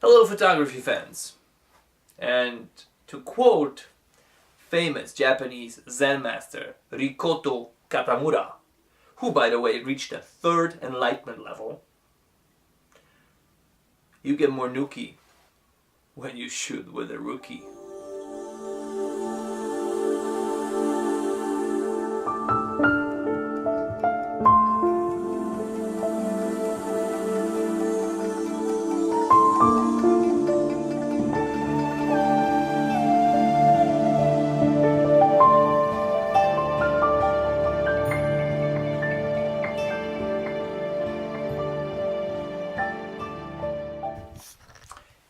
Hello photography fans, and to quote famous Japanese Zen master Rikoto Katamura, who by the way reached the third enlightenment level, you get more nuki when you shoot with a rookie.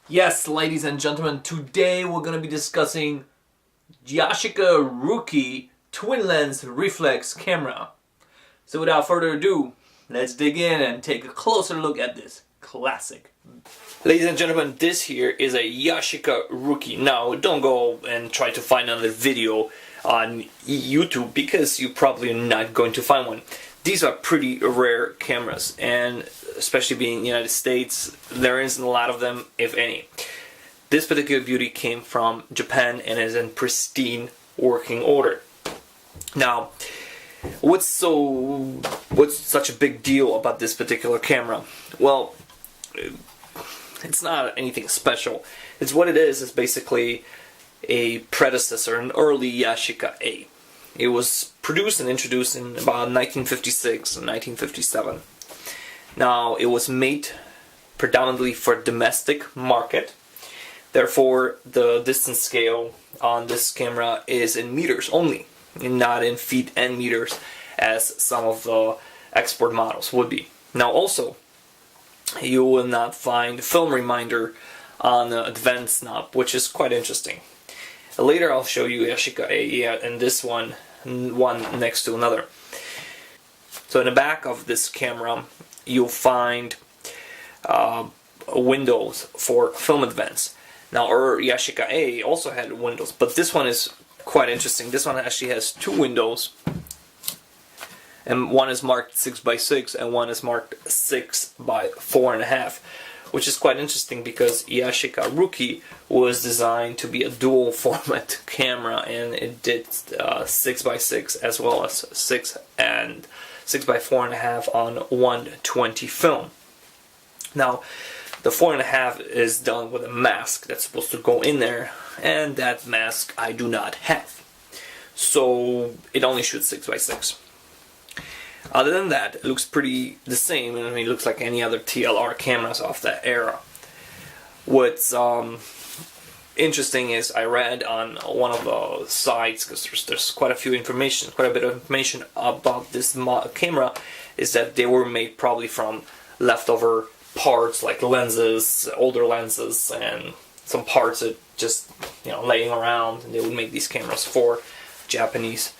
Yes, ladies and gentlemen, today we're going to be discussing Yashica Rookie twin lens reflex camera. So without further ado, let's dig in and take a closer look at this classic. Ladies and gentlemen, this here is a Yashica Rookie. Now, don't go and try to find another video on YouTube because you're probably not going to find one. These are pretty rare cameras, and especially being in the United States, there isn't a lot of them, if any. This particular beauty came from Japan and is in pristine working order. Now, what's such a big deal about this particular camera? Well, it's not anything special. It's what it is basically a predecessor, an early Yashica A. It was produced and introduced in about 1956 and 1957. Now, it was made predominantly for domestic market. Therefore, the distance scale on this camera is in meters only, and not in feet and meters as some of the export models would be. Now, also, you will not find film reminder on the advanced knob, which is quite interesting. Later I'll show you Yashica A, and this one next to another. So in the back of this camera you'll find windows for film advance. Now our Yashica A also had windows, but this one is quite interesting. This one actually has two windows, and one is marked 6x6 and one is marked 6x4.5. which is quite interesting because Yashica Rookie was designed to be a dual format camera, and it did 6x6 as well as 6 and 6x4.5 on 120 film. Now, the 4.5 is done with a mask that's supposed to go in there, and that mask I do not have. So it only shoots 6x6. Other than that, it looks pretty the same. I mean, it looks like any other TLR cameras of that era. What's interesting is I read on one of the sites, because there's quite a bit of information about this camera, is that they were made probably from leftover parts like lenses, older lenses, and some parts that just laying around, and they would make these cameras for Japanese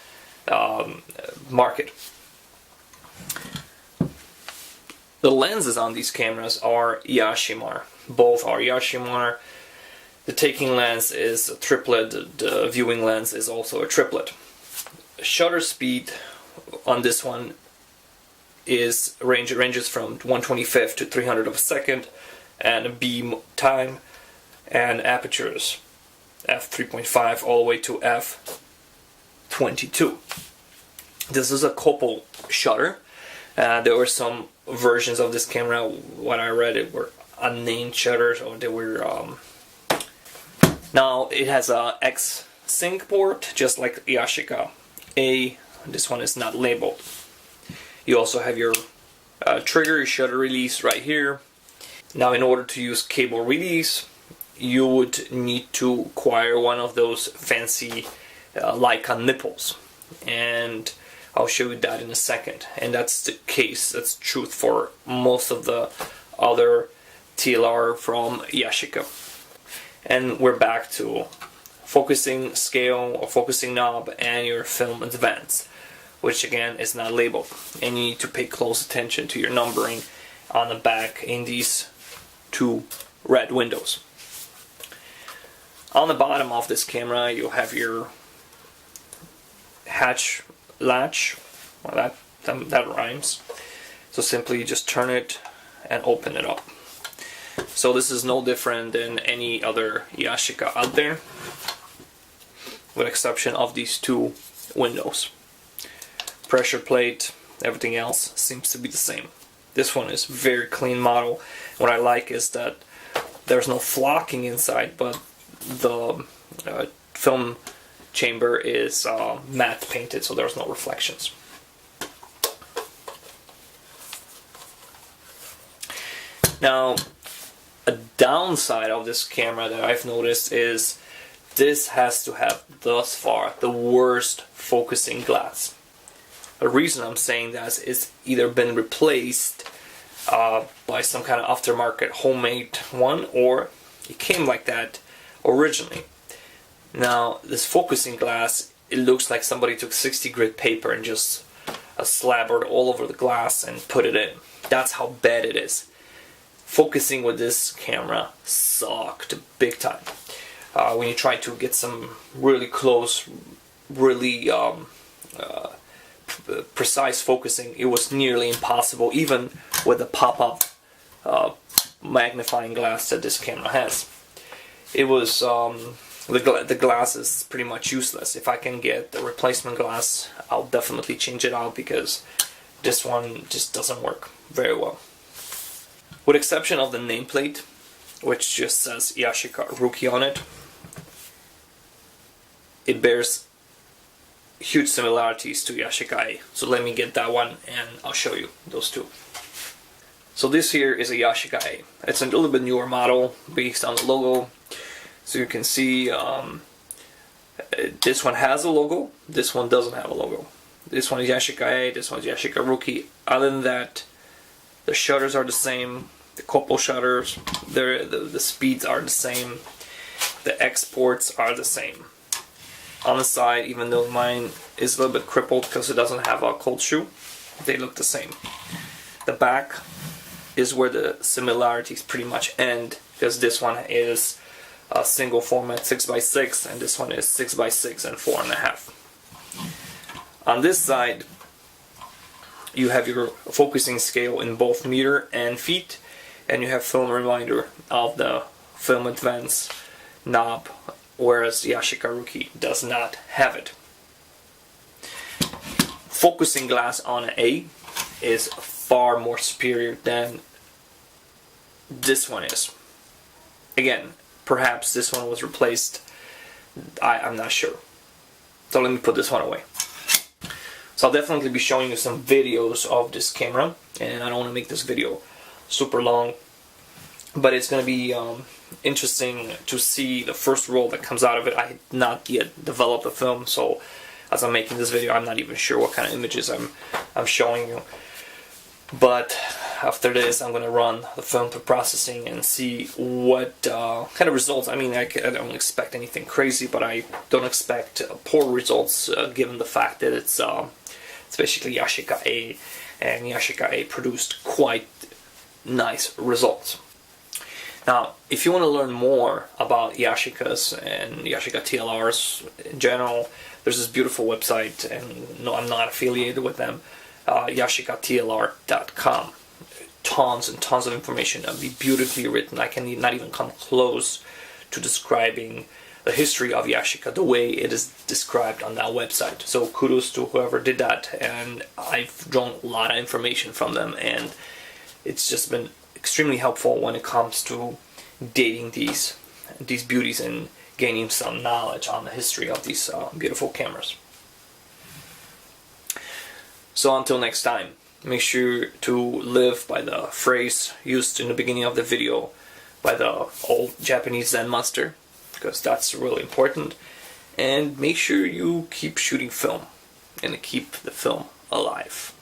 market. The lenses on these cameras are Yashica. Both are Yashica. The taking lens is a triplet, the viewing lens is also a triplet. Shutter speed on this one ranges from 1/25 to 300 of a second, and beam time and apertures f3.5 all the way to f22. This is a couple shutter. There were some versions of this camera, what I read, it were unnamed shutters, or they were now it has a X sync port just like Yashica A. This one is not labeled. You also have your trigger, your shutter release right here. Now, in order to use cable release, you would need to acquire one of those fancy Leica nipples, and I'll show you that in a second. And that's the case, that's truth for most of the other TLR from Yashica. And we're back to focusing scale or focusing knob and your film advance, which again is not labeled. And you need to pay close attention to your numbering on the back in these two red windows. On the bottom of this camera you'll have your hatch latch. Well, that rhymes. So simply just turn it and open it up. So this is no different than any other Yashica out there, with exception of these two windows. Pressure plate, everything else seems to be the same. This one is very clean model. What I like is that there's no flocking inside, but the film chamber is matte painted, so there's no reflections. Now, a downside of this camera that I've noticed is this has to have, thus far, the worst focusing glass. The reason I'm saying that is it's either been replaced by some kind of aftermarket homemade one, or it came like that originally. Now, this focusing glass, it looks like somebody took 60 grit paper and just slabbered all over the glass and put it in. That's how bad it is. Focusing with this camera sucked big time. When you try to get some really close, really precise focusing, it was nearly impossible, even with the pop-up magnifying glass that this camera has. It was the glass is pretty much useless. If I can get the replacement glass, I'll definitely change it out, because this one just doesn't work very well. With exception of the nameplate, which just says Yashica Rookie on it, it bears huge similarities to Yashica A. So let me get that one and I'll show you those two. So this here is a Yashica A. It's a little bit newer model based on the logo. So you can see this one has a logo, this one doesn't have a logo. This one is Yashica A, this one is Yashica Rookie. Other than that, the shutters are the same, the couple shutters, the speeds are the same, the exports are the same. On the side, even though mine is a little bit crippled because it doesn't have a cold shoe, they look the same. The back is where the similarities pretty much end, because this one is a single format 6x6 and this one is 6x6 and 4.5. On this side, you have your focusing scale in both meter and feet, and you have film reminder of the film advance knob, whereas Yashica Rookie does not have it. Focusing glass on an A is far more superior than this one is. Again, perhaps this one was replaced, I'm not sure. So let me put this one away. So I'll definitely be showing you some videos of this camera, and I don't want to make this video super long, but it's going to be interesting to see the first roll that comes out of it. I had not yet developed the film, so as I'm making this video, I'm not even sure what kind of images I'm showing you. But after this, I'm going to run the film through processing and see what kind of results. I mean, I don't expect anything crazy, but I don't expect poor results given the fact that it's basically Yashica A, and Yashica A produced quite nice results. Now, if you want to learn more about Yashicas and Yashica TLRs in general, there's this beautiful website, and no, I'm not affiliated with them, YashicaTLR.com. Tons and tons of information. That'll be beautifully written. I can not even come close to describing the history of Yashica the way it is described on that website. So kudos to whoever did that, and I've drawn a lot of information from them, and it's just been extremely helpful when it comes to dating these beauties and gaining some knowledge on the history of these beautiful cameras. So until next time, make sure to live by the phrase used in the beginning of the video by the old Japanese Zen master, because that's really important. And make sure you keep shooting film and keep the film alive.